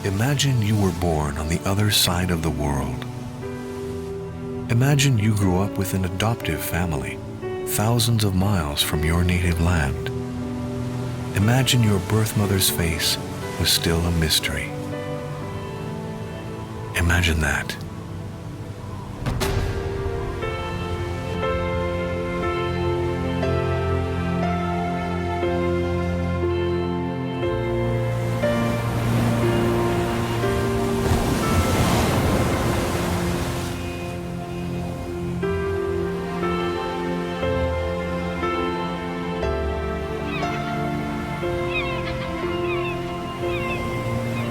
Imagine you were born on the other side of the world. Imagine you grew up with an adoptive family, thousands of miles from your native land. Imagine your birth mother's face was still a mystery. Imagine that.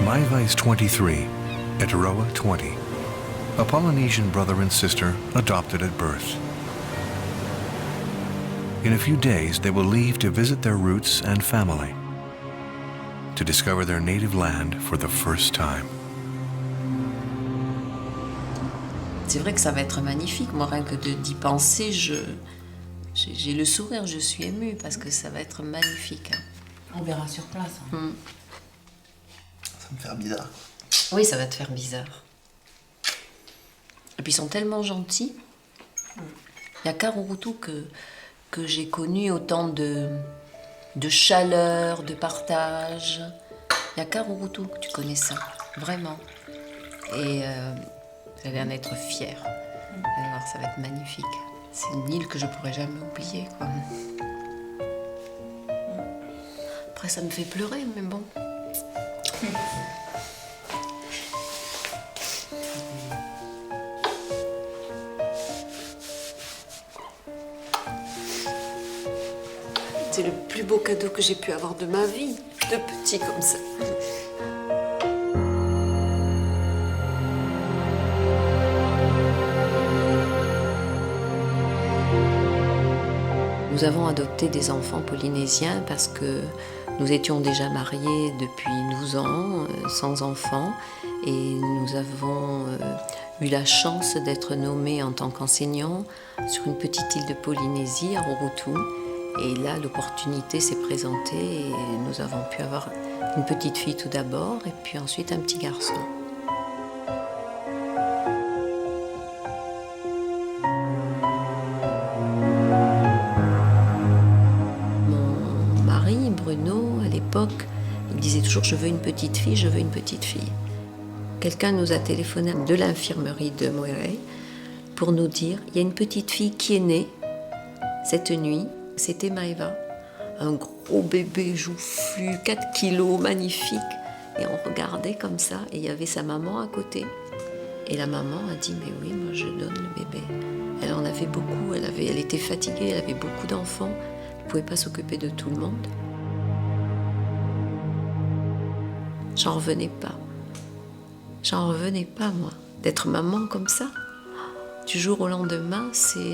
Maiva is 23, Eteroa 20, a Polynesian brother and sister adopted at birth. In a few days, they will leave to visit their roots and family, to discover their native land for the first time. C'est vrai que ça va être magnifique, moi rien que d'y penser, j'ai le sourire, je suis émue parce que ça va être magnifique. On verra sur place. Ça me fait bizarre. Oui, ça va te faire bizarre. Et puis ils sont tellement gentils. Il y a qu'Arurutu que j'ai connu autant de chaleur, de partage. Il y a qu'Arurutu que tu connais ça, vraiment. Et vous allez en être fière. Vous allez voir, ça va être magnifique. C'est une île que je pourrais jamais oublier, quoi. Après, ça me fait pleurer, mais bon. C'est le plus beau cadeau que j'ai pu avoir de ma vie, de petit comme ça. Nous avons adopté des enfants polynésiens parce que nous étions déjà mariés depuis 12 ans, sans enfants, et nous avons eu la chance d'être nommés en tant qu'enseignants sur une petite île de Polynésie, à Arurutu. Et là, l'opportunité s'est présentée et nous avons pu avoir une petite fille tout d'abord et puis ensuite un petit garçon. Mon mari, Bruno, à l'époque, il disait toujours « je veux une petite fille, je veux une petite fille ». Quelqu'un nous a téléphoné de l'infirmerie de Moiré pour nous dire « il y a une petite fille qui est née cette nuit ». C'était Maiva, un gros bébé joufflu, 4 kilos, magnifique. Et on regardait comme ça, et il y avait sa maman à côté. Et la maman a dit, mais oui, moi je donne le bébé. Elle en avait beaucoup, elle était fatiguée, elle avait beaucoup d'enfants. Elle ne pouvait pas s'occuper de tout le monde. J'en revenais pas. J'en revenais pas, moi, d'être maman comme ça. Du jour au lendemain, c'est...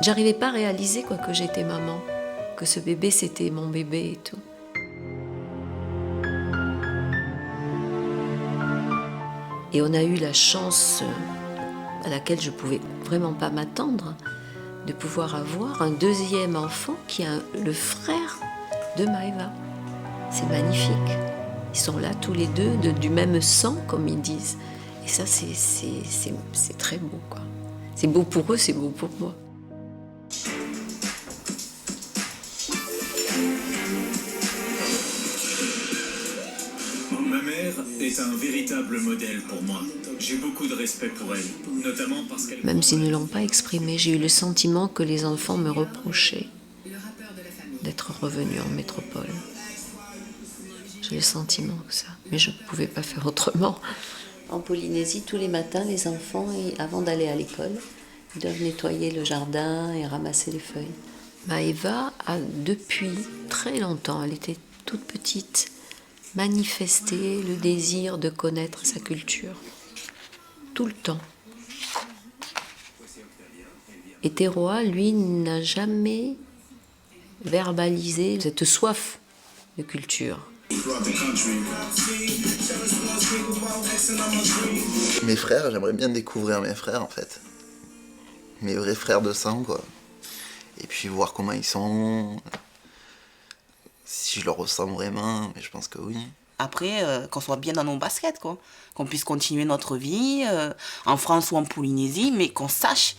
J'arrivais pas à réaliser quoi, que j'étais maman, que ce bébé c'était mon bébé et tout. Et on a eu la chance à laquelle je pouvais vraiment pas m'attendre de pouvoir avoir un deuxième enfant qui est le frère de Maiva. C'est magnifique. Ils sont là tous les deux du même sang comme ils disent. Et ça c'est très beau quoi. C'est beau pour eux, c'est beau pour moi. Ma mère est un véritable modèle pour moi. J'ai beaucoup de respect pour elle, notamment parce qu'elle... Même s'ils ne l'ont pas exprimé, j'ai eu le sentiment que les enfants me reprochaient d'être revenus en métropole. J'ai le sentiment que ça, mais je ne pouvais pas faire autrement. En Polynésie, tous les matins, les enfants, avant d'aller à l'école, ils doivent nettoyer le jardin et ramasser les feuilles. Maiva a depuis très longtemps, elle était toute petite, manifesté le désir de connaître sa culture. Tout le temps. Et Teroa, lui, n'a jamais verbalisé cette soif de culture. Mes frères, j'aimerais bien découvrir mes frères en fait. Mes vrais frères de sang quoi. Et puis voir comment ils sont. Si je leur ressemble vraiment, mais je pense que oui. Après, qu'on soit bien dans nos baskets, quoi. Qu'on puisse continuer notre vie en France ou en Polynésie, mais qu'on sache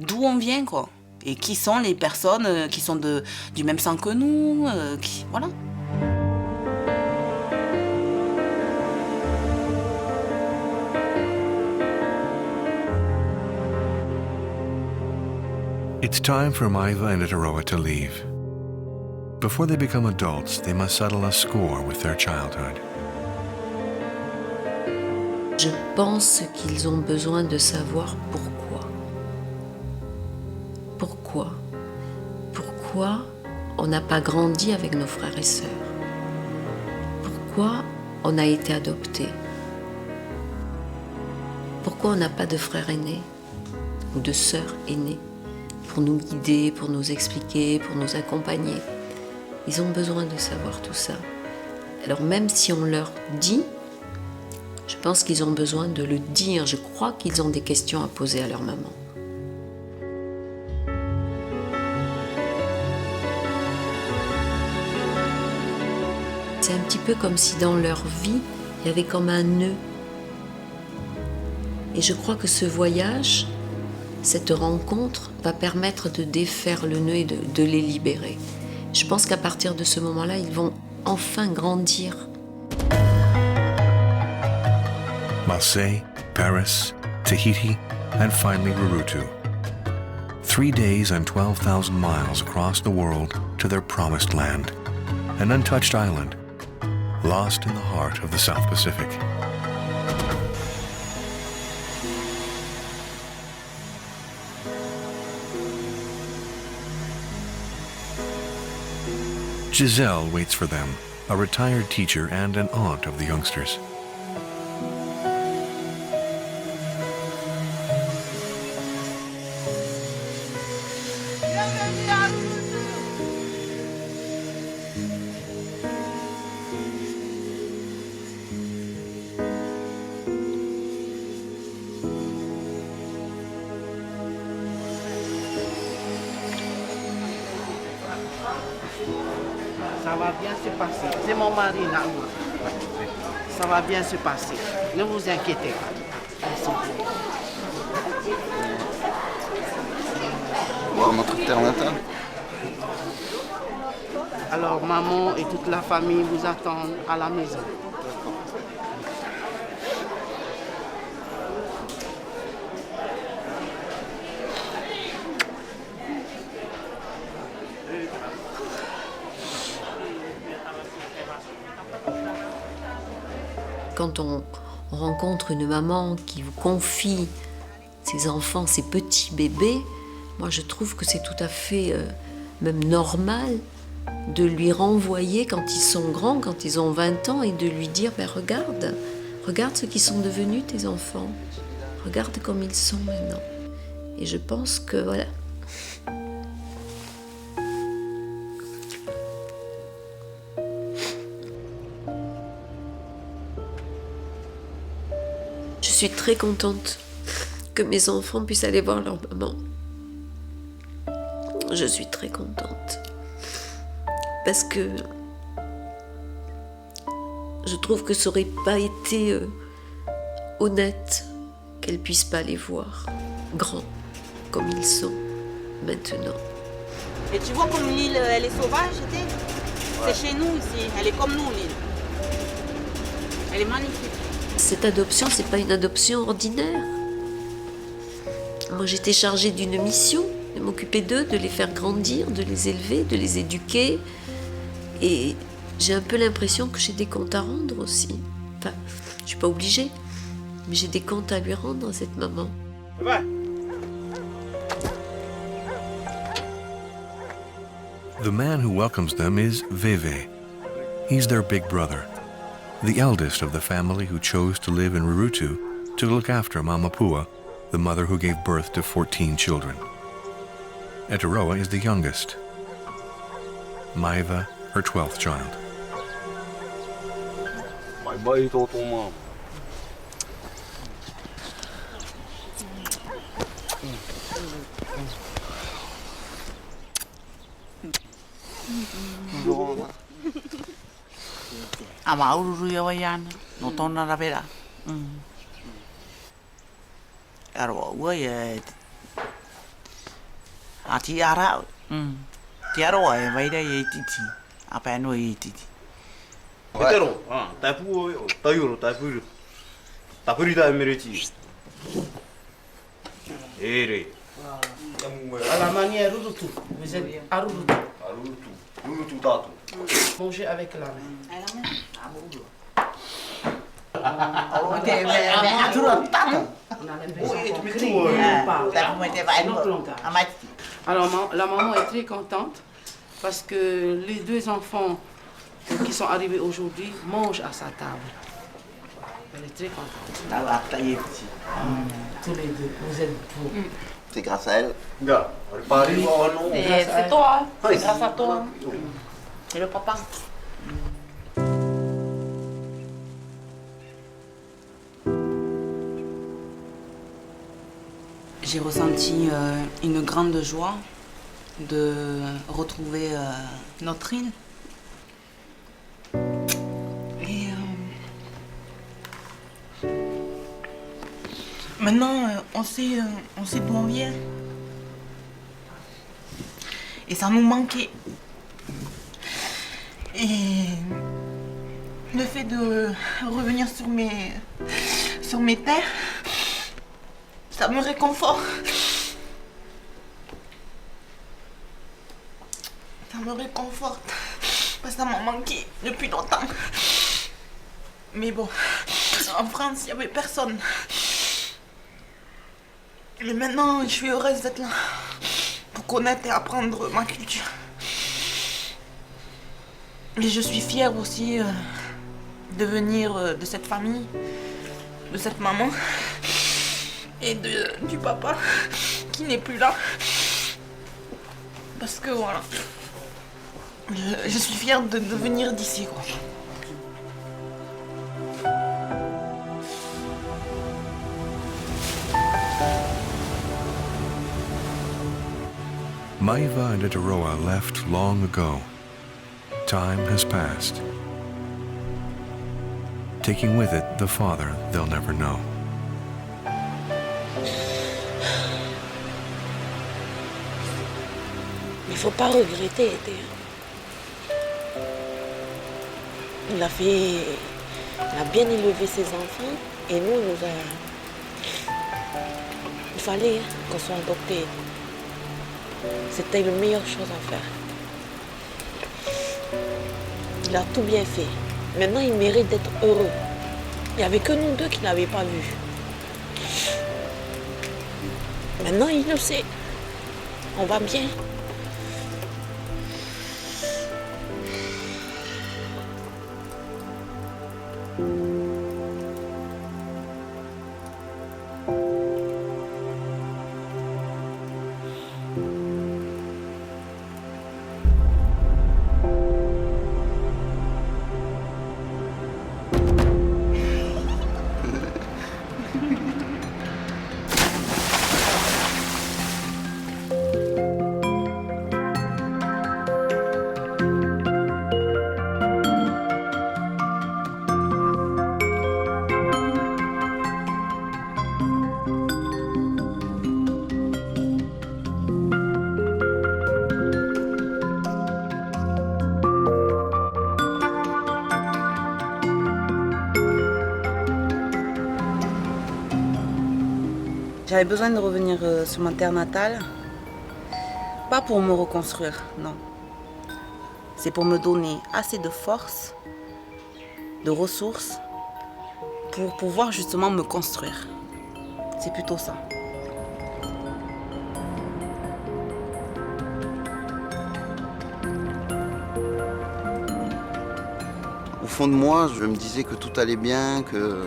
d'où on vient, quoi. Et qui sont les personnes qui sont du même sang que nous, voilà. It's time for Maiva and Itaroa to leave. Before they become adults, they must settle a score with their childhood. Je pense qu'ils ont besoin de savoir pourquoi. Pourquoi? Pourquoi on n'a pas grandi avec nos frères et sœurs? Pourquoi on a été adopté? Pourquoi on n'a pas de frère aîné ou de sœur aînée pour nous guider, pour nous expliquer, pour nous accompagner? Ils ont besoin de savoir tout ça. Alors même si on leur dit, je pense qu'ils ont besoin de le dire. Je crois qu'ils ont des questions à poser à leur maman. C'est un petit peu comme si dans leur vie, il y avait comme un nœud. Et je crois que ce voyage, cette rencontre, va permettre de défaire le nœud et de les libérer. Je pense qu'à partir de ce moment-là, ils vont enfin grandir. Marseille, Paris, Tahiti, and finally Rurutu. 3 days and 12,000 miles across the world to their promised land, an untouched island, lost in the heart of the South Pacific. Giselle waits for them, a retired teacher and an aunt of the youngsters. Ça va bien se passer. C'est mon mari là. Ça va bien se passer. Ne vous inquiétez pas. Merci. Voir notre terre natale. Alors maman et toute la famille vous attendent à la maison. Quand on rencontre une maman qui vous confie ses enfants, ses petits bébés, moi je trouve que c'est tout à fait même normal de lui renvoyer quand ils sont grands, quand ils ont 20 ans, et de lui dire ben, regarde ce qu'ils sont devenus tes enfants, regarde comme ils sont maintenant. Et je pense que voilà. Je suis très contente que mes enfants puissent aller voir leur maman. Je suis très contente. Parce que je trouve que ça n'aurait pas été honnête qu'elles ne puissent pas les voir grands comme ils sont maintenant. Et tu vois comme l'île, elle est sauvage, c'est chez nous ici, elle est comme nous l'île. Elle est magnifique. Cette adoption, c'est pas une adoption ordinaire. Moi, j'étais chargée d'une mission, de m'occuper d'eux, de les faire grandir, de les élever, de les éduquer. Et j'ai un peu l'impression que j'ai des comptes à rendre aussi. Enfin, je suis pas obligée, mais j'ai des comptes à lui rendre à cette maman. The man who welcomes them is Veve. He's their big brother, the eldest of the family who chose to live in Rurutu to look after Mama Pua, the mother who gave birth to 14 children. Etaroa is the youngest. Maiva, her 12th child. Bye-bye, Toto Mom. Ama ururu ya waiana, no tona ravera. Aro ua ya ati ara. Ti aro ai vai dai e titi. Apa no e titi. Pero, tapu, tayuro, tapu. Tapu da meriti. Ere. À la manière rurutu. Vous êtes à rurutu. Rurutu tato. Mangez avec la main. Ok, mais adoro tato. Alors la maman est très contente parce que les deux enfants qui sont arrivés aujourd'hui mangent à sa table. Elle est très contente. Tous les deux, vous êtes beaux. C'est grâce à elle. Gars, Paris, non. C'est toi, c'est grâce à toi. C'est le papa. J'ai ressenti une grande joie de retrouver notre île. Et maintenant, on sait d'où on vient. Et ça nous manquait. Et le fait de revenir sur mes terres, ça me réconforte. Ça me réconforte. Parce que ça m'a manqué depuis longtemps. Mais bon, en France, il n'y avait personne. Et maintenant, je suis heureuse d'être là. Pour connaître et apprendre ma culture. Et je suis fière aussi de venir de cette famille, de cette maman et du papa qui n'est plus là. Parce que voilà, je suis fière de venir d'ici, quoi. Maiva and Itaroa left long ago. Time has passed, taking with it the father they'll never know. Il ne faut pas regretter. Il a bien élevé ses enfants et nous, il fallait qu'on soit adoptés. C'était la meilleure chose à faire. Il a tout bien fait. Maintenant, il mérite d'être heureux. Il n'y avait que nous deux qui ne l'avaient pas vu. Maintenant, il le sait. On va bien. J'avais besoin de revenir sur ma terre natale, pas pour me reconstruire, non. C'est pour me donner assez de force, de ressources, pour pouvoir justement me construire. C'est plutôt ça. Au fond de moi, je me disais que tout allait bien, que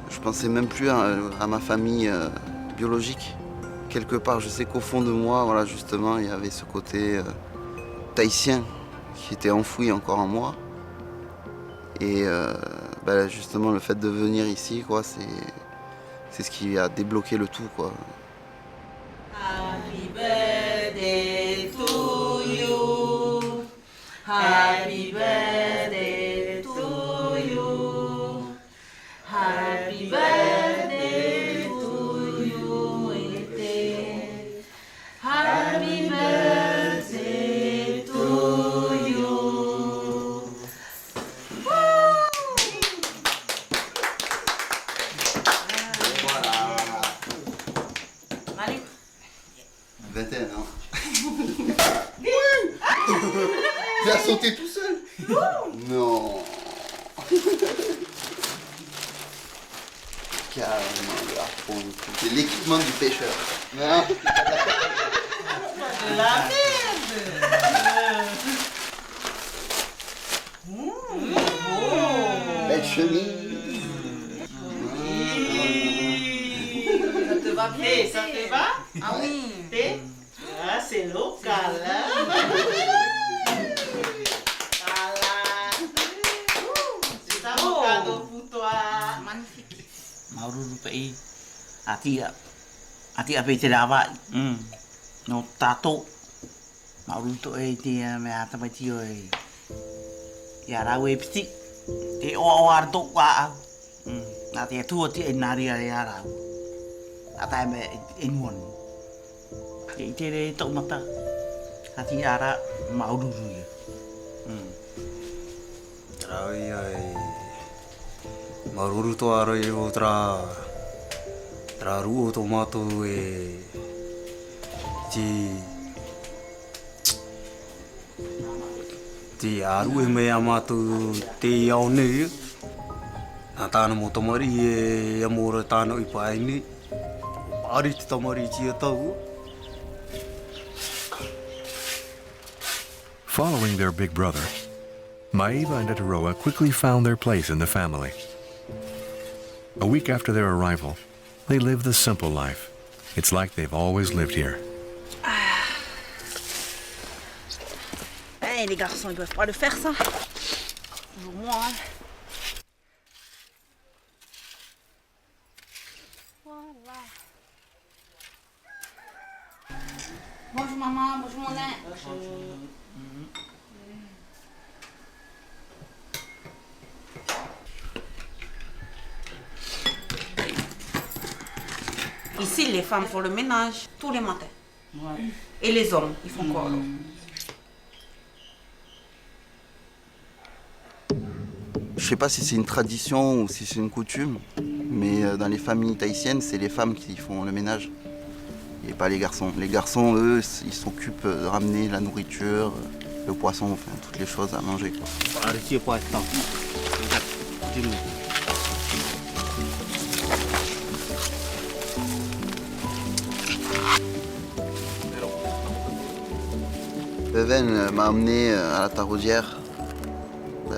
je pensais même plus à ma famille biologique. Quelque part, je sais qu'au fond de moi, voilà, justement, il y avait ce côté tahitien qui était enfoui encore en moi. Et justement, le fait de venir ici, quoi, c'est ce qui a débloqué le tout, quoi. Happy birthday to you. Happy birthday 21 ans. Tu as sauté tout seul? Non. Carrément, le harpon. C'est l'équipement du pêcheur. Non. De la merde. Belle chemise. Ça te va bien? Ça te va? Ah oui. Ah, c'est local, hein? Voilà. C'est ça mon cadeau pour toi. Magnifique. Maururu pe i atia pe te rawa no tato maururu to e te me ata mai tio e ya rawe piti te o arto wa na te tu ti e nari ya ra ata me e mon e te re to mata ati ara maururu ya Ai ai. Maruru to aro e o tra ru o tomato e ti aru e me amatu te au nei na tana mo tomari e amora tana i pai ni pari te tomari ti tau. Following their big brother, Maiva and Etaroa quickly found their place in the family. A week after their arrival, they live the simple life. It's like they've always lived here. Eh, les garçons, ils doivent pas le faire ça. Toujours moi. Hein. Voilà. Bonjour maman, bonjour mon nain. Ici, les femmes font le ménage tous les matins. Ouais. Et les hommes, ils font quoi alors? Je sais pas si c'est une tradition ou si c'est une coutume, mais dans les familles tahitiennes, c'est les femmes qui font le ménage et pas les garçons. Les garçons, eux, ils s'occupent de ramener la nourriture, le poisson, enfin toutes les choses à manger, quoi. Beven m'a amené à la taraudière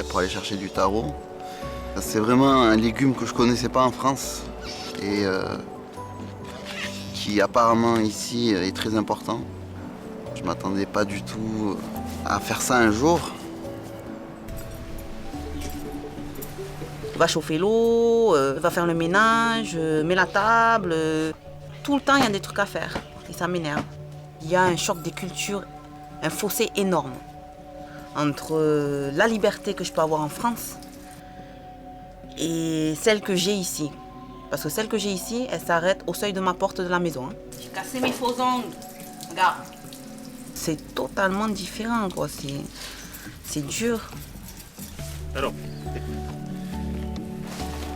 pour aller chercher du taro. C'est vraiment un légume que je connaissais pas en France et qui apparemment ici est très important. Je m'attendais pas du tout à faire ça un jour. Va chauffer l'eau, va faire le ménage, met la table. Tout le temps, il y a des trucs à faire et ça m'énerve. Il y a un choc des cultures, un fossé énorme entre la liberté que je peux avoir en France et celle que j'ai ici. Parce que celle que j'ai ici, elle s'arrête au seuil de ma porte de la maison. Hein. J'ai cassé mes faux ongles. Regarde. C'est totalement différent, quoi. C'est dur.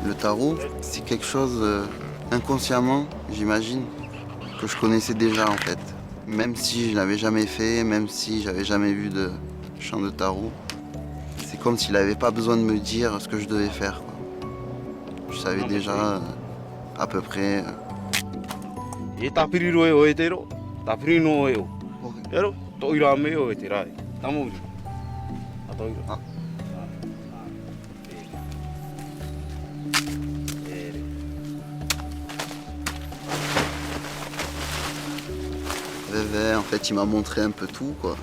Le taro, c'est quelque chose inconsciemment, j'imagine, que je connaissais déjà en fait. Même si je l'avais jamais fait, même si j'avais jamais vu de chant de taro, c'est comme s'il n'avait pas besoin de me dire ce que je devais faire, quoi. Je savais déjà à peu près. E tapiriro e o e te ro, tapirino e o. Ero, toira me o e te rai. Tamuri. A toira. Vévé, en fait, il m'a montré un peu tout, quoi.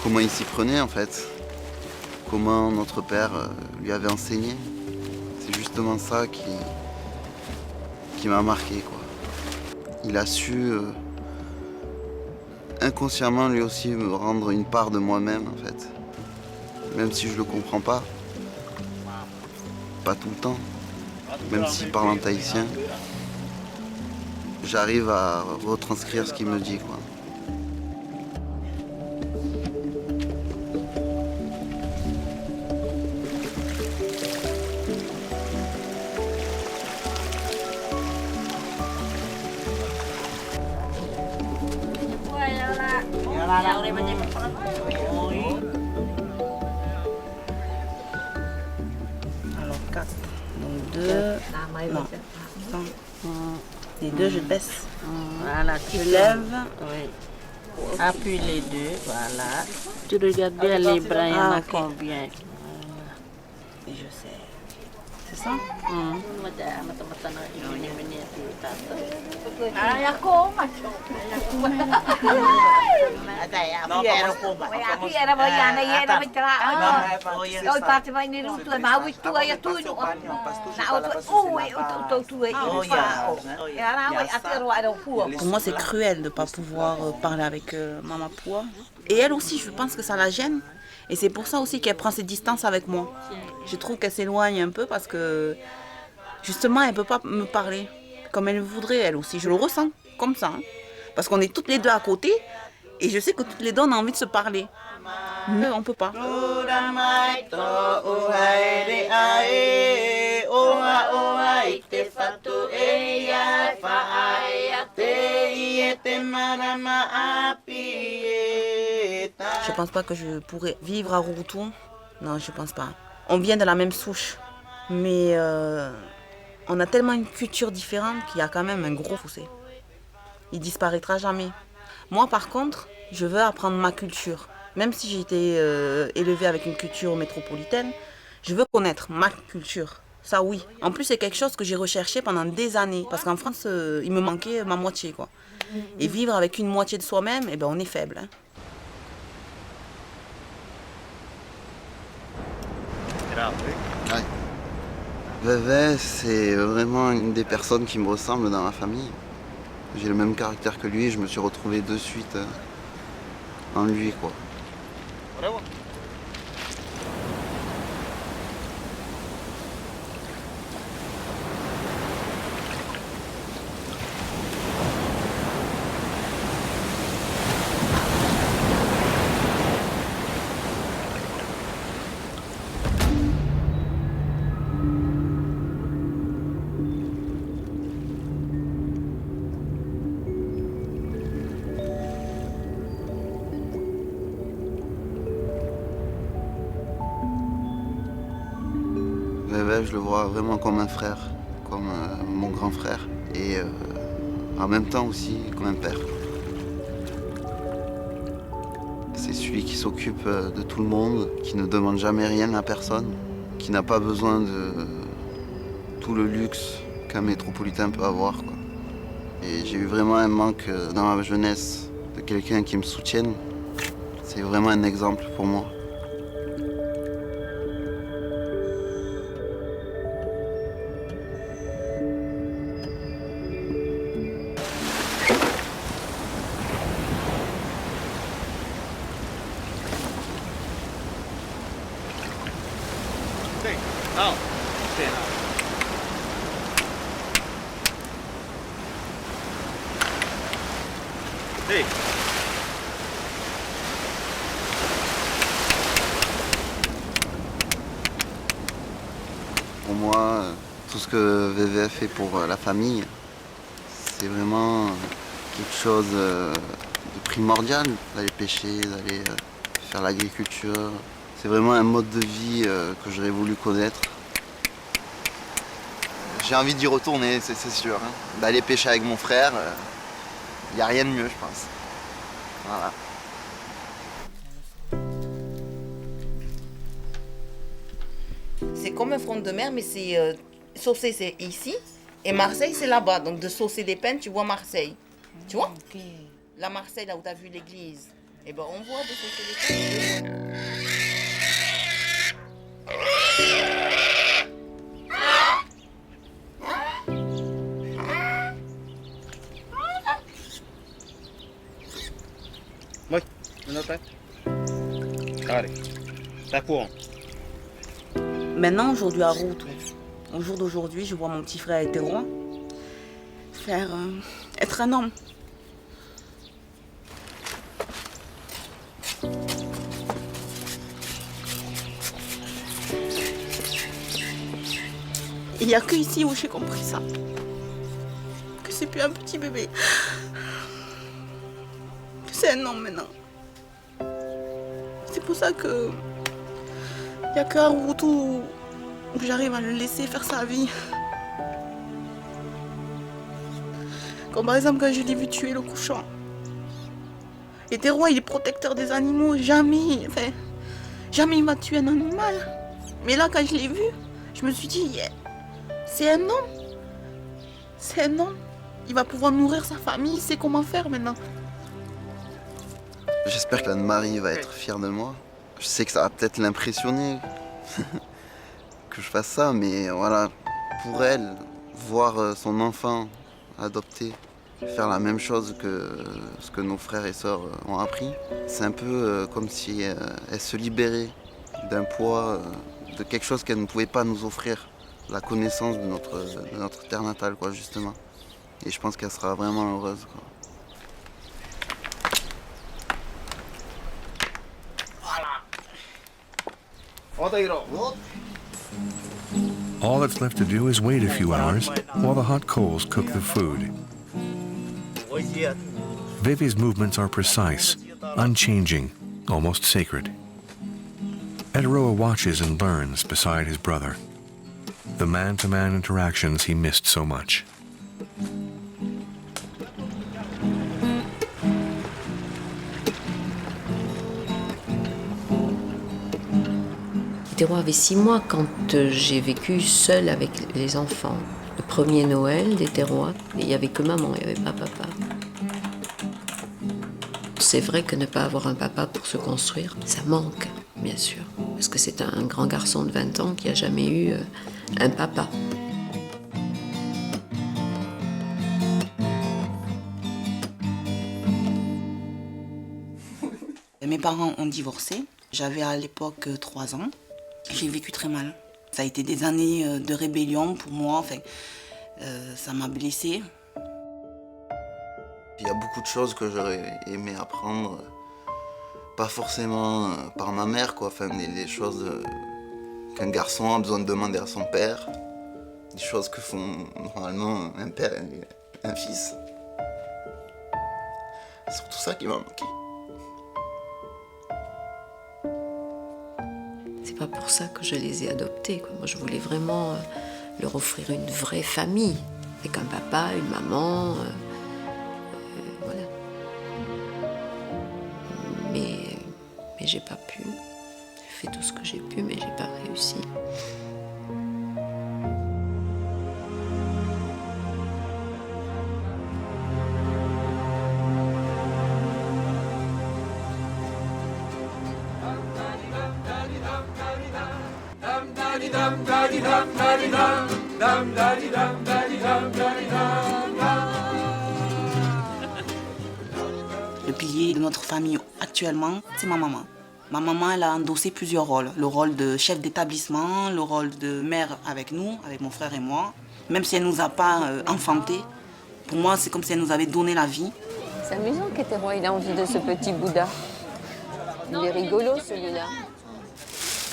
Comment il s'y prenait, en fait. Comment notre père lui avait enseigné. C'est justement ça qui m'a marqué, quoi. Il a su inconsciemment lui aussi me rendre une part de moi-même, en fait. Même si je le comprends pas. Pas tout le temps. Même s'il parle en tahitien. J'arrive à retranscrire ce qu'il me dit, quoi. Alors 4. Donc 2. Non. Les 2, je baisse. Voilà, Je lève. Oui. Appuie les deux, voilà. Tu regardes bien les bras, il y en a combien. Et je sais. C'est ça? Pour moi, c'est cruel de ne pas pouvoir parler avec Mama Pua. Et elle aussi, je pense que ça la gêne. Et c'est pour ça aussi qu'elle prend ses distances avec moi. Je trouve qu'elle s'éloigne un peu parce que, justement, elle ne peut pas me parler comme elle voudrait, elle aussi. Je le ressens comme ça. Hein. Parce qu'on est toutes les deux à côté et je sais que toutes les deux, on a envie de se parler. Mais on ne peut pas. Je pense pas que je pourrais vivre à Rurutu. Non, je pense pas. On vient de la même souche. Mais on a tellement une culture différente qu'il y a quand même un gros fossé. Il disparaîtra jamais. Moi, par contre, je veux apprendre ma culture. Même si j'ai été élevée avec une culture métropolitaine, je veux connaître ma culture. Ça, oui. En plus, c'est quelque chose que j'ai recherché pendant des années. Parce qu'en France, il me manquait ma moitié, quoi. Et vivre avec une moitié de soi-même, eh ben, on est faible. Hein. Ouais. Vévé, c'est vraiment une des personnes qui me ressemble dans ma famille. J'ai le même caractère que lui et je me suis retrouvé de suite en lui, quoi. Vévé, je le vois vraiment comme un frère, comme mon grand frère, et en même temps aussi comme un père. C'est celui qui s'occupe de tout le monde, qui ne demande jamais rien à personne, qui n'a pas besoin de tout le luxe qu'un métropolitain peut avoir, quoi. Et j'ai eu vraiment un manque dans ma jeunesse de quelqu'un qui me soutienne. C'est vraiment un exemple pour moi. Pour moi, tout ce que VV fait pour la famille, c'est vraiment quelque chose de primordial, d'aller pêcher, d'aller faire l'agriculture. C'est vraiment un mode de vie que j'aurais voulu connaître. J'ai envie d'y retourner, c'est sûr. Hein. D'aller pêcher avec mon frère, il n'y a rien de mieux, je pense. Voilà. C'est comme un front de mer, mais c'est Saucé, c'est ici, et Marseille, c'est là-bas. Donc de Saucé des Pennes, tu vois Marseille. Tu vois? Là, Marseille, là où tu as vu l'église. Et ben on voit de Saucé des Pennes. Oui, allez, t'as quoi? Maintenant, aujourd'hui à Rurutu, au jour d'aujourd'hui, je vois mon petit frère hétéro faire être un homme. Il n'y a que ici où j'ai compris ça. Que c'est plus un petit bébé. Que c'est un homme maintenant. C'est pour ça que il n'y a qu'un route où j'arrive à le laisser faire sa vie. Comme par exemple quand je l'ai vu tuer le cochon. Et Terroir, il est protecteur des animaux, jamais il m'a tué un animal. Mais là, quand je l'ai vu, je me suis dit, yeah, c'est un homme. C'est un homme. Il va pouvoir nourrir sa famille, il sait comment faire maintenant. J'espère que Anne-Marie va être fière de moi. Je sais que ça va peut-être l'impressionner que je fasse ça, mais voilà, pour elle, voir son enfant adopté, faire la même chose que ce que nos frères et sœurs ont appris, c'est un peu comme si elle se libérait d'un poids, de quelque chose qu'elle ne pouvait pas nous offrir, la connaissance de notre terre natale, quoi, justement. Et je pense qu'elle sera vraiment heureuse, quoi. All that's left to do is wait a few hours while the hot coals cook the food. Vivi's movements are precise, unchanging, almost sacred. Etaroa watches and learns beside his brother, the man-to-man interactions he missed so much. Etaroa avait 6 mois quand j'ai vécu seule avec les enfants. Le premier Noël d'Etaroa, il n'y avait que maman, il n'y avait pas papa. C'est vrai que ne pas avoir un papa pour se construire, ça manque, bien sûr. Parce que c'est un grand garçon de 20 ans qui n'a jamais eu un papa. Mes parents ont divorcé. J'avais à l'époque 3 ans. J'ai vécu très mal. Ça a été des années de rébellion pour moi. Enfin, ça m'a blessée. Il y a beaucoup de choses que j'aurais aimé apprendre, pas forcément par ma mère, quoi. Enfin, des choses qu'un garçon a besoin de demander à son père, des choses que font normalement un père et un fils. C'est surtout ça qui m'a manqué. C'est pas pour ça que je les ai adoptés, quoi. Moi, je voulais vraiment leur offrir une vraie famille, avec un papa, une maman. Voilà. Mais j'ai pas pu. J'ai fait tout ce que j'ai pu, mais j'ai pas réussi. Le pilier de notre famille actuellement, c'est ma maman. Ma maman, elle a endossé plusieurs rôles. Le rôle de chef d'établissement, le rôle de mère avec nous, avec mon frère et moi. Même si elle ne nous a pas enfantés, pour moi, c'est comme si elle nous avait donné la vie. C'est amusant qu'Etaroa il a envie de ce petit Bouddha. Il est rigolo celui-là.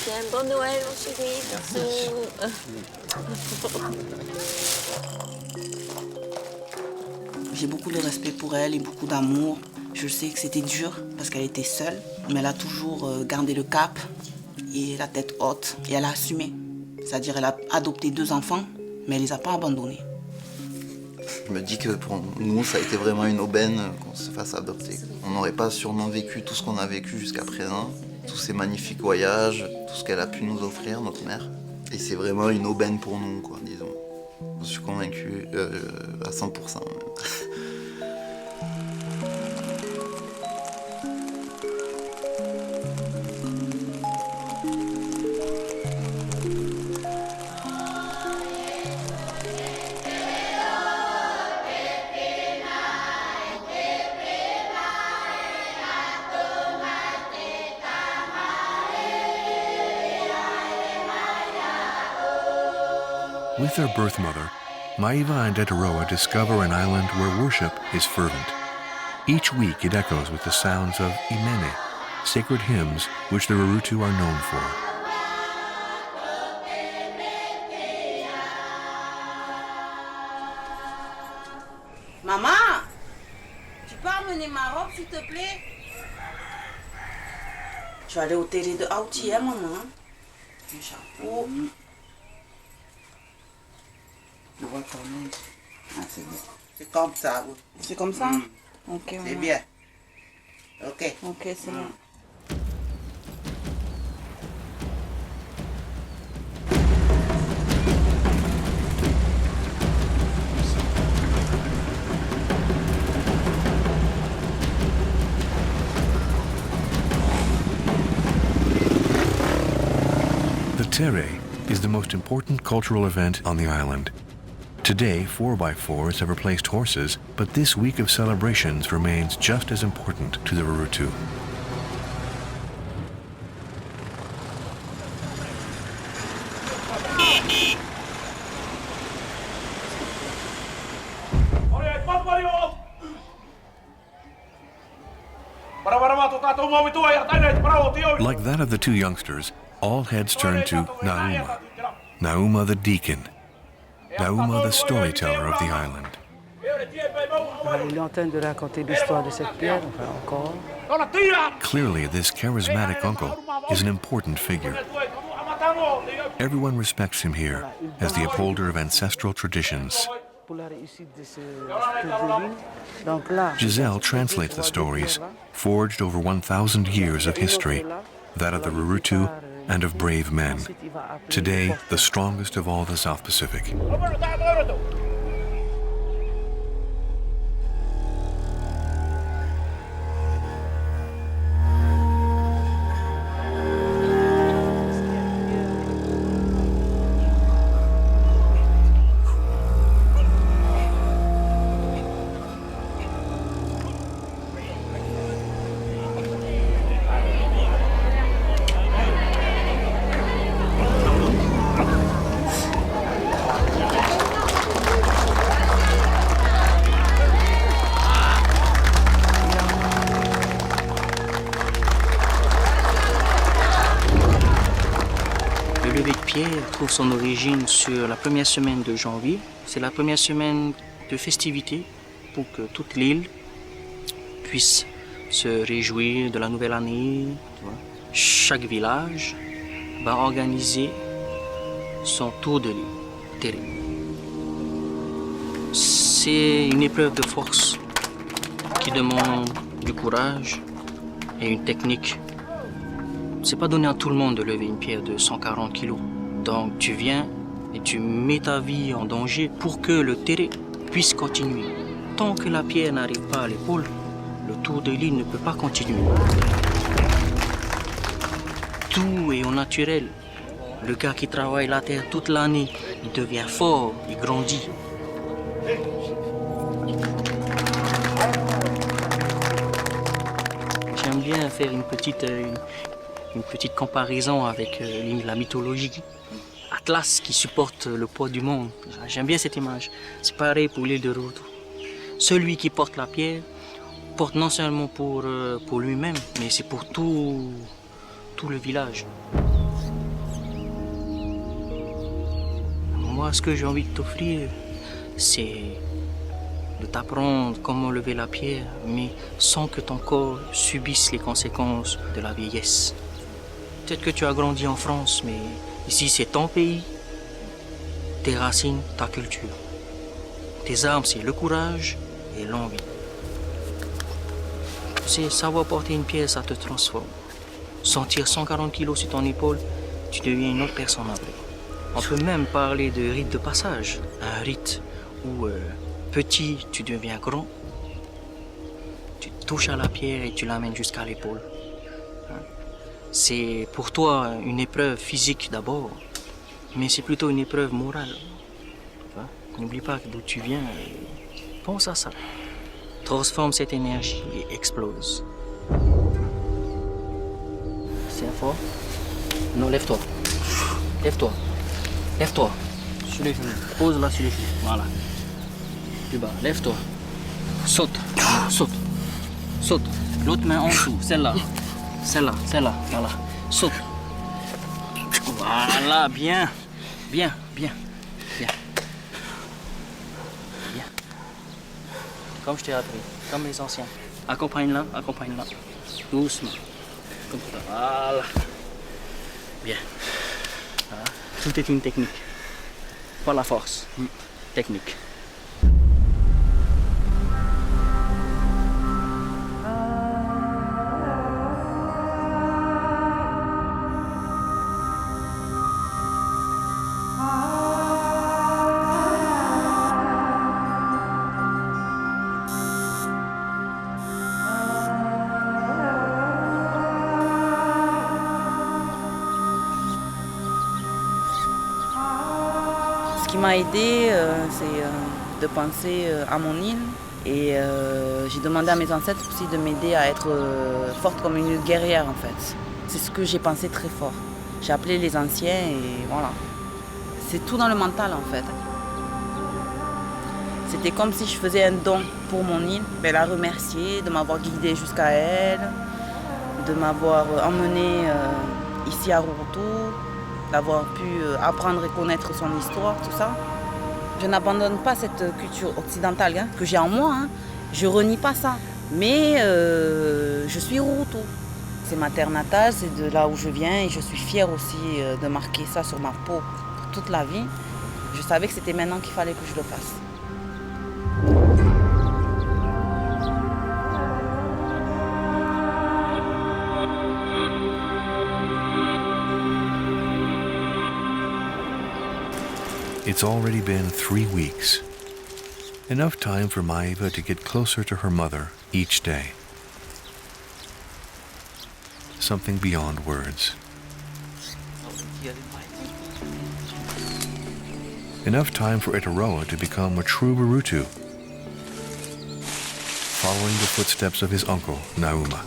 Tiens, bon Noël mon chéri, J'ai beaucoup de respect pour elle et beaucoup d'amour. Je sais que c'était dur parce qu'elle était seule, mais elle a toujours gardé le cap et la tête haute. Et elle a assumé. C'est-à-dire elle a adopté 2 enfants, mais elle ne les a pas abandonnés. Je me dis que pour nous, ça a été vraiment une aubaine qu'on se fasse adopter. On n'aurait pas sûrement vécu tout ce qu'on a vécu jusqu'à présent, tous ces magnifiques voyages, tout ce qu'elle a pu nous offrir, notre mère. Et c'est vraiment une aubaine pour nous, quoi, disons. Je suis convaincu à 100%. With their birth mother, Maiva and Etaroa discover an island where worship is fervent. Each week it echoes with the sounds of imene, sacred hymns which the Rurutu are known for. Maman, tu peux amener ma robe s'il te plaît? Je vais aller au terrain de Aouti, hein, maman. Un chapeau. Ah, c'est comme ça. C'est comme ça? Ok, C'est maman. bien. Ok. Ok, c'est bon. The Tere is the most important cultural event on the island. Today, 4x4s have replaced horses, but this week of celebrations remains just as important to the Rurutu. Like that of the two youngsters, all heads turn to Nauma. Nauma the deacon. Nauma the storyteller of the island. Il est en train de raconter l'histoire de cette pierre, enfin encore. Clearly, this charismatic uncle is an important figure. Everyone respects him here as the upholder of ancestral traditions. Giselle translates the stories, forged over 1,000 years of history, that of the Rurutu and of brave men. Today, the strongest of all the South Pacific. Trouve son origine sur la première semaine de janvier. C'est la première semaine de festivités pour que toute l'île puisse se réjouir de la nouvelle année. Tu vois. Chaque village va organiser son tour de l'île. C'est une épreuve de force qui demande du courage et une technique. C'est pas donné à tout le monde de lever une pierre de 140 kilos. Donc tu viens et tu mets ta vie en danger pour que le terrain puisse continuer. Tant que la pierre n'arrive pas à l'épaule, le tour de l'île ne peut pas continuer. Tout est au naturel. Le gars qui travaille la terre toute l'année, il devient fort, il grandit. J'aime bien faire une petite comparaison avec la mythologie. Atlas qui supporte le poids du monde. J'aime bien cette image. C'est pareil pour l'île de Rurutu. Celui qui porte la pierre porte non seulement pour lui-même, mais c'est pour tout le village. Moi, ce que j'ai envie de t'offrir, c'est de t'apprendre comment lever la pierre, mais sans que ton corps subisse les conséquences de la vieillesse. Peut-être que tu as grandi en France, mais ici c'est ton pays, tes racines, ta culture. Tes armes, c'est le courage et l'envie. Tu sais, savoir porter une pierre, ça te transforme. Sentir 140 kilos sur ton épaule, tu deviens une autre personne après. On peut même parler de rite de passage, un rite où petit, tu deviens grand, tu touches à la pierre et tu l'amènes jusqu'à l'épaule. C'est pour toi une épreuve physique d'abord, mais c'est plutôt une épreuve morale. N'oublie pas d'où tu viens et pense à ça. Transforme cette énergie et explose. C'est fort. Non, lève-toi. Lève-toi. Lève-toi. Sur les genoux. Pose là sur les genoux. Voilà. Plus bas. Lève-toi. Saute. Saute. Saute. L'autre main en dessous. Celle-là. Celle-là. Celle-là. Voilà. Saute. Voilà. Bien. Bien. Bien. Bien. Bien. Comme je t'ai appris. Comme les anciens. Accompagne-la. Accompagne-la. Doucement. Comme ça. Voilà. Bien. Voilà. Tout est une technique. Pas la force. Technique. Ce qui m'a aidé, c'est de penser à mon île. Et j'ai demandé à mes ancêtres aussi de m'aider à être forte comme une guerrière en fait. C'est ce que j'ai pensé très fort. J'ai appelé les anciens et voilà. C'est tout dans le mental en fait. C'était comme si je faisais un don pour mon île, la remercier de m'avoir guidée jusqu'à elle, de m'avoir emmenée ici à Rurutu, d'avoir pu apprendre et connaître son histoire, tout ça. Je n'abandonne pas cette culture occidentale que j'ai en moi. Je renie pas ça. Mais je suis Rurutu. C'est ma terre natale, c'est de là où je viens et je suis fière aussi de marquer ça sur ma peau pour toute la vie. Je savais que c'était maintenant qu'il fallait que je le fasse. It's already been 3 weeks. Enough time for Maeva to get closer to her mother each day. Something beyond words. Enough time for Itaroa to become a true Rurutu, following the footsteps of his uncle, Nauma.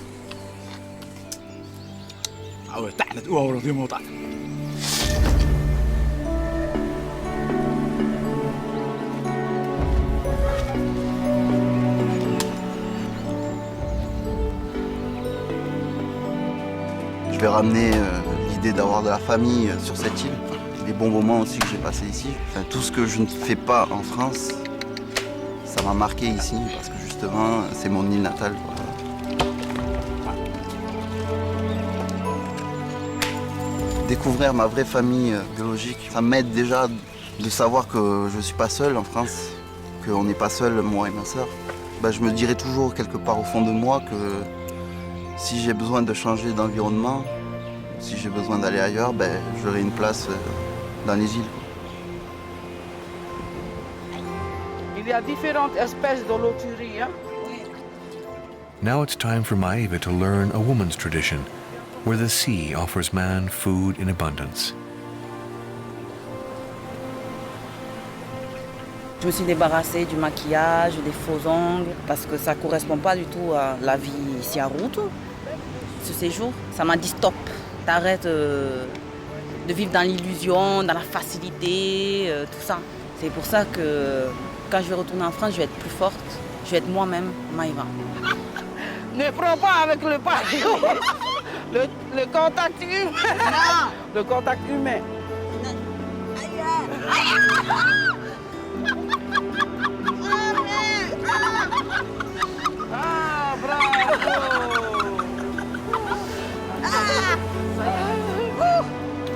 Je vais ramener l'idée d'avoir de la famille sur cette île, les bons moments aussi que j'ai passés ici. Enfin, tout ce que je ne fais pas en France, ça m'a marqué ici parce que justement c'est mon île natale. Découvrir ma vraie famille biologique, ça m'aide déjà de savoir que je ne suis pas seul en France, qu'on n'est pas seul moi et ma sœur. Je me dirais toujours quelque part au fond de moi que si j'ai besoin de changer d'environnement, si j'ai besoin d'aller ailleurs, j'aurai une place dans les îles. Il y a différentes espèces de loterie. Now it's time for Maeva to learn a woman's tradition, where the sea offers man food in abundance. Je me suis débarrassée du maquillage, des faux ongles, parce que ça ne correspond pas du tout à la vie ici à Rurutu. Ce séjour, ça m'a dit stop, t'arrêtes de vivre dans l'illusion, dans la facilité, tout ça. C'est pour ça que quand je vais retourner en France, je vais être plus forte, je vais être moi-même, Maeva. Ne prends pas avec le paillot, le contact humain. Non. Le contact humain. Ah, bravo!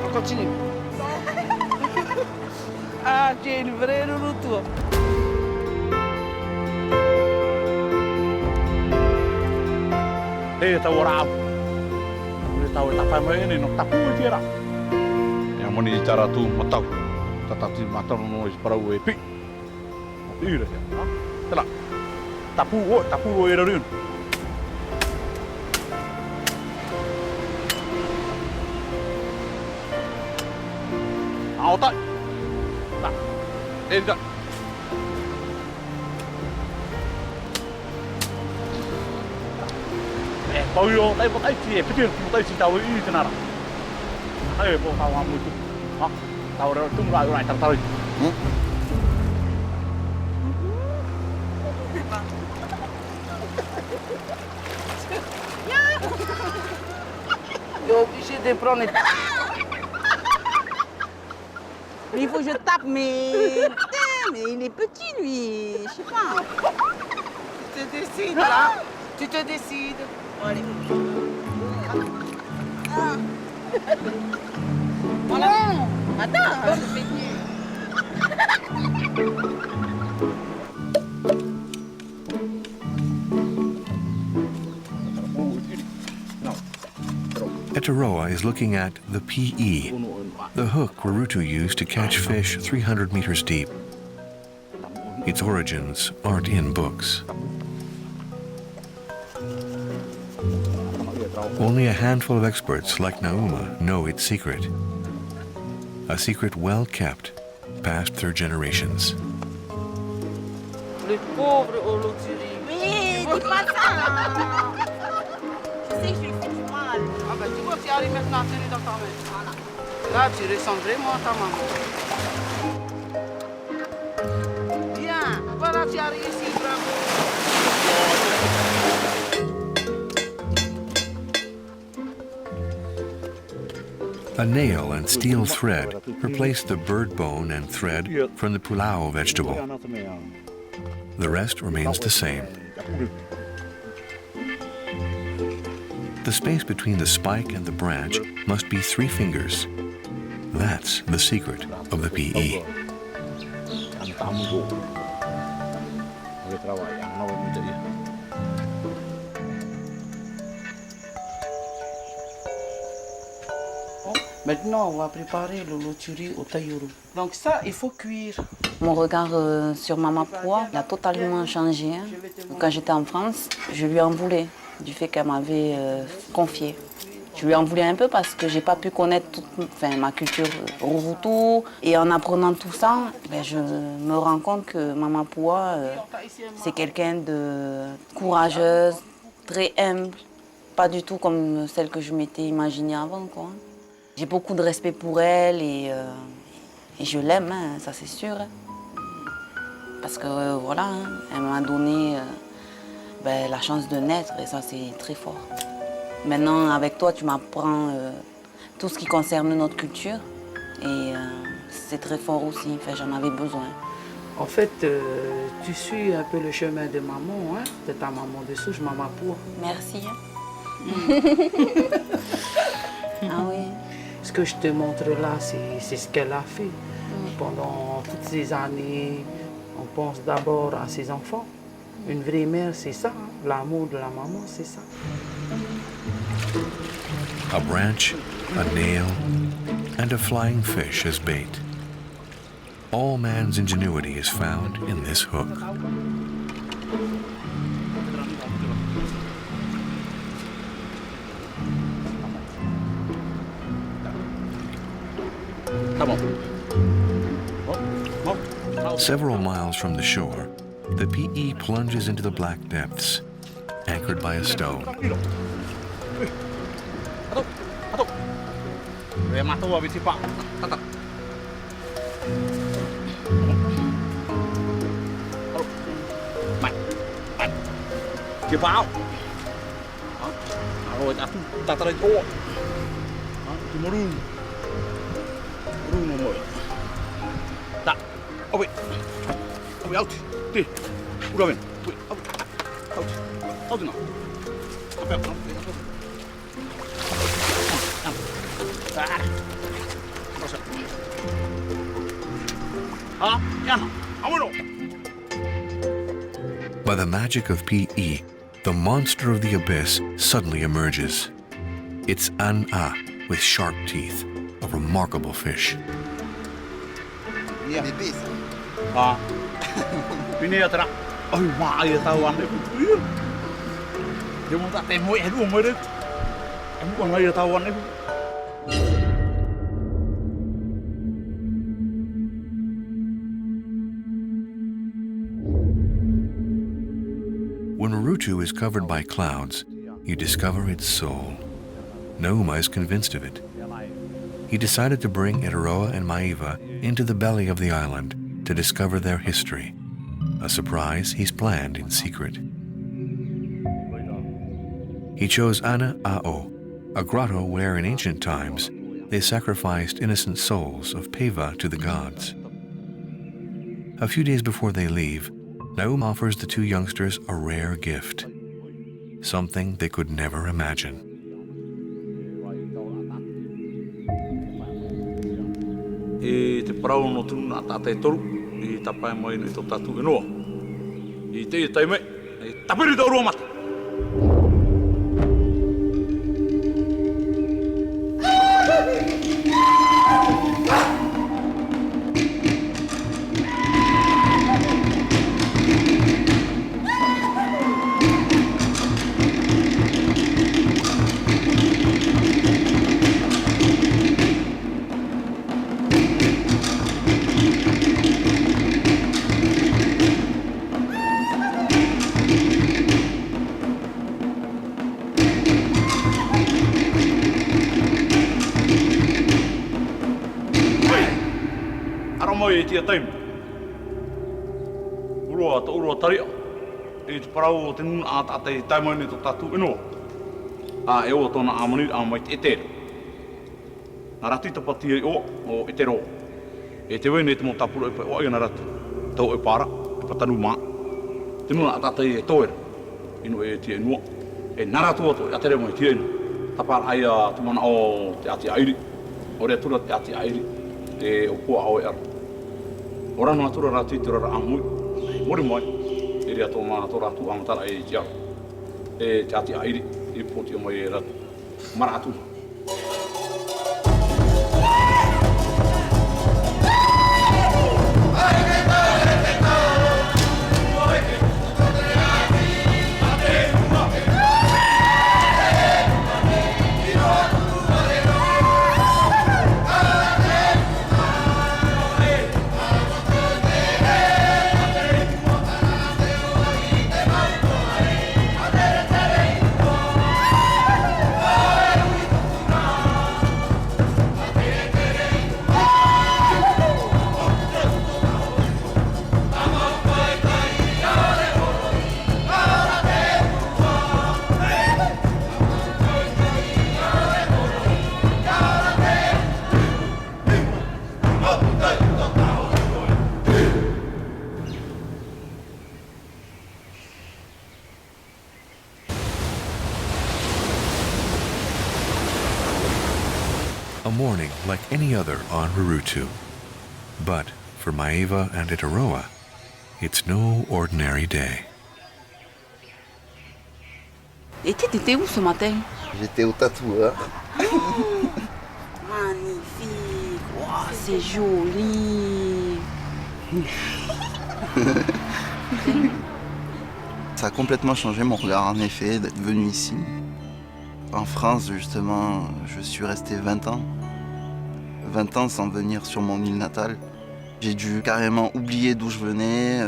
On continue. Ah, tu es une vraie Rurutu. Hei tau rau. Ule tau e tapai mai ni no tapu e tira. E moni I tara tu matau. Tatati matau no is parau e pi. Ira ya. Tela. Tapu o e rarun. Ao tai. Ta. E da. Bao nhiêu tay một tay chỉ cái chuyện một tay chỉ tàu đi thế nào đây bộ tàu hàng một đó tàu đó tung lại lại tàu tàu Il est obligé de prendre. Il faut que je tape, mais il est petit lui, je sais pas. Tu te décides là. Tu te décides. Allez. Voilà. Attends. Etaroa is looking at the PE, the hook Rurutu used to catch fish 300 meters deep. Its origins aren't in books. Only a handful of experts like Nauma know its secret. A secret well kept, passed through generations. Le pauvre Olotiri. Oui, dis pas ça. Je sais que je lui fais du mal. Ah ben tu vois, tu arrives maintenant à tenir dans ta main. Voilà. Là, tu ressembles vraiment à ta maman. Bien, voilà, tu arrives ici, bravo. A nail and steel thread replace the bird bone and thread from the pulau vegetable. The rest remains the same. The space between the spike and the branch must be 3 fingers. That's the secret of the PE. Maintenant, on va préparer le loturi au taïourou. Donc ça, il faut cuire. Mon regard sur Mama Poua, il a totalement changé. Hein. Quand j'étais en France, je lui en voulais du fait qu'elle m'avait confié. Je lui en voulais un peu parce que j'ai pas pu connaître toute ma culture Rurutu. Et en apprenant tout ça, je me rends compte que Mama Poua, c'est quelqu'un de courageuse, très humble, pas du tout comme celle que je m'étais imaginée avant, quoi. J'ai beaucoup de respect pour elle et je l'aime, hein, ça c'est sûr. Hein. Parce que voilà, hein, elle m'a donné la chance de naître et ça c'est très fort. Maintenant avec toi tu m'apprends tout ce qui concerne notre culture et c'est très fort aussi, enfin, j'en avais besoin. En fait, tu suis un peu le chemin de maman, hein, de ta maman de souche, Mama Poua. Merci. Hein. Ah oui. Ce que je te montre là, c'est ce qu'elle a fait. Pendant toutes ces années, on pense d'abord à ses enfants. Une vraie mère, c'est ça. Hein. L'amour de la maman, c'est ça. A branch, a nail, and a flying fish as bait. All man's ingenuity is found in this hook. Several miles from the shore, the PE plunges into the black depths, anchored by a stone. By the magic of PE, the monster of the abyss suddenly emerges. It's An-A with sharp teeth, a remarkable fish. When Rurutu is covered by clouds, you discover its soul. Nauma is convinced of it. He decided to bring Etaroa and Maiva into the belly of the island to discover their history, a surprise he's planned in secret. He chose Ana-Ao, a grotto where in ancient times they sacrificed innocent souls of Peva to the gods. A few days before they leave, Nauma offers the 2 youngsters a rare gift, something they could never imagine. e te parau no tunu na tātai toru i tapai mai no i tō tātu inoa. I te taime, e tapiri tau rua mata. Mai e tia taimi. Urua taria. E te parau o te nuna a tātai taimai ni tō tātu inoa. A e o tōna amani a mai te etera. Nā rati tapati e o etero. E te wene te mō tapura e pai o aia nā ratu. Tau e pāra, e patanu mā. Te nuna a tātai e tōera. Ino e tia inua. E nā ratu ato e atere mai tia ino. Tapara aia te mana o te ati airi. O rea tura te ati airi. Te o kua au e ara. Ora no atura ratu i te rara amui, mori mai, e rea tō mana tō ratu amatara e te au. E te ati airi, i poti o mai e ratu. Mara atu. A morning like any other on Rurutu. But for Maeva and Itaroa, it's no ordinary day. Et tu étais où ce matin? J'étais au tatoueur. Magnifique, wow, c'est joli. Ça a complètement changé mon regard en effet d'être venu ici. En France, justement, je suis resté 20 ans. 20 ans sans venir sur mon île natale. J'ai dû carrément oublier d'où je venais,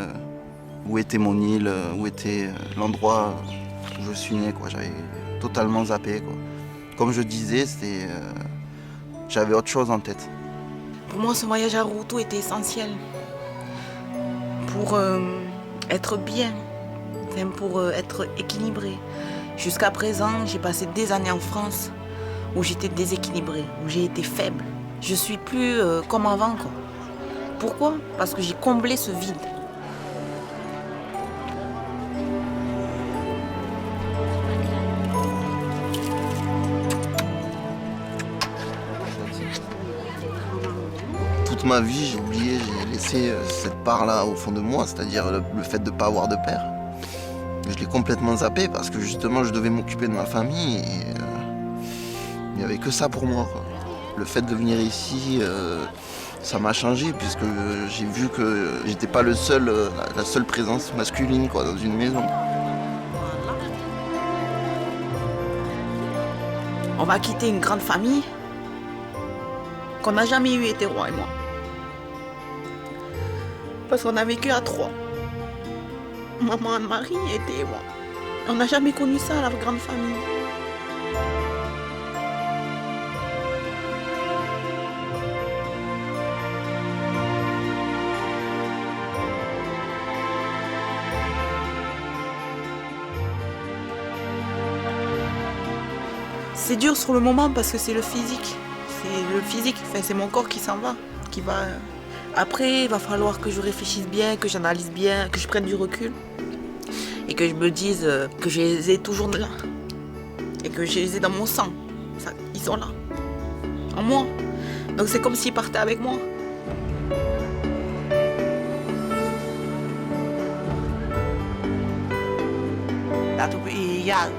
où était mon île, où était l'endroit où je suis né, quoi. J'avais totalement zappé, quoi. Comme je disais, j'avais autre chose en tête. Pour moi, ce voyage à Rurutu était essentiel. Pour être bien, pour être équilibré. Jusqu'à présent, j'ai passé des années en France où j'étais déséquilibrée, où j'ai été faible. Je suis plus comme avant, quoi. Pourquoi? Parce que j'ai comblé ce vide. Toute ma vie, j'ai oublié, j'ai laissé cette part-là au fond de moi, c'est-à-dire le fait de ne pas avoir de père. Je l'ai complètement zappé parce que justement je devais m'occuper de ma famille et il n'y avait que ça pour moi, quoi. Le fait de venir ici, ça m'a changé puisque j'ai vu que j'étais pas la seule présence masculine, quoi, dans une maison. On va quitter une grande famille qu'on n'a jamais eu, Itaroa et moi. Parce qu'on a vécu à 3. Maman, Anne-Marie et moi. On n'a jamais connu ça, la grande famille. C'est dur sur le moment parce que c'est le physique. C'est le physique, enfin, c'est mon corps qui s'en va, qui va... Après, il va falloir que je réfléchisse bien, que j'analyse bien, que je prenne du recul. Et que je me dise que je les ai toujours là. Et que je les ai dans mon sang. Ils sont là. En moi. Donc c'est comme s'ils partaient avec moi. Nā tu pe I iau.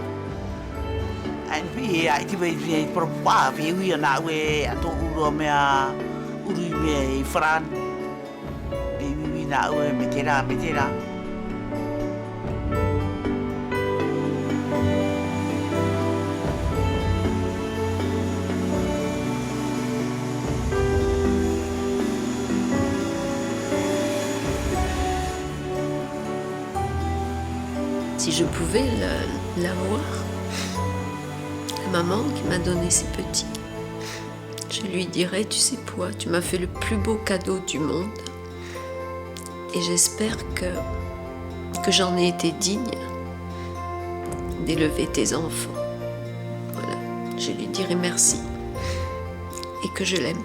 Ai ni pe I ai ti wei vi propa vi ui na we ato uro mea uri me I Fran. Be ui na we metera. Si je pouvais la voir, la maman qui m'a donné ces petits, je lui dirais, tu sais quoi, tu m'as fait le plus beau cadeau du monde et j'espère que j'en ai été digne d'élever tes enfants. Voilà, je lui dirai merci et que je l'aime.